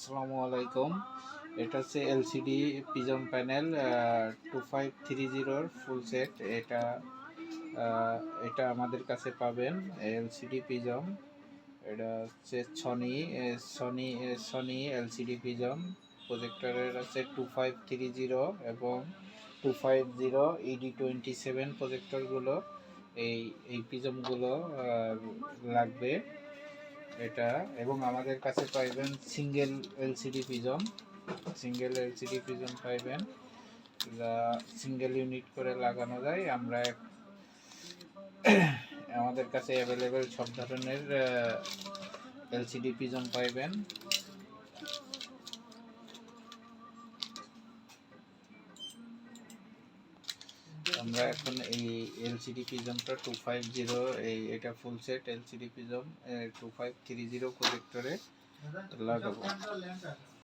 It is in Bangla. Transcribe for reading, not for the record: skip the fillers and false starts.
আসসালামু আলাইকুম। এটা হচ্ছে LCD prism panel 2530 full set. এটা আমাদের কাছে পাবেন এলসিডি প্রিজম। এটা হচ্ছে সনি এলসিডি প্রিজম। প্রজেক্টরের আছে 2530 এবং 250 ED27 প্রজেক্টরগুলো। এই প্রিজমগুলো লাগবে এটা। এবং আমাদের কাছে পাইবেন সিঙ্গেল এলসিডি প্রিজম পাইবেন, যা সিঙ্গেল ইউনিট করে লাগানো যায়। আমাদের কাছে অ্যাভেলেবেল সব ধরনের এলসিডি প্রিজম পাইবেন। আমরা এখন এই এলসিডি প্রিজমটা 250 এটা ফুল সেট এলসিডি প্রিজম 2530 প্রজেক্টরে লাগাবো।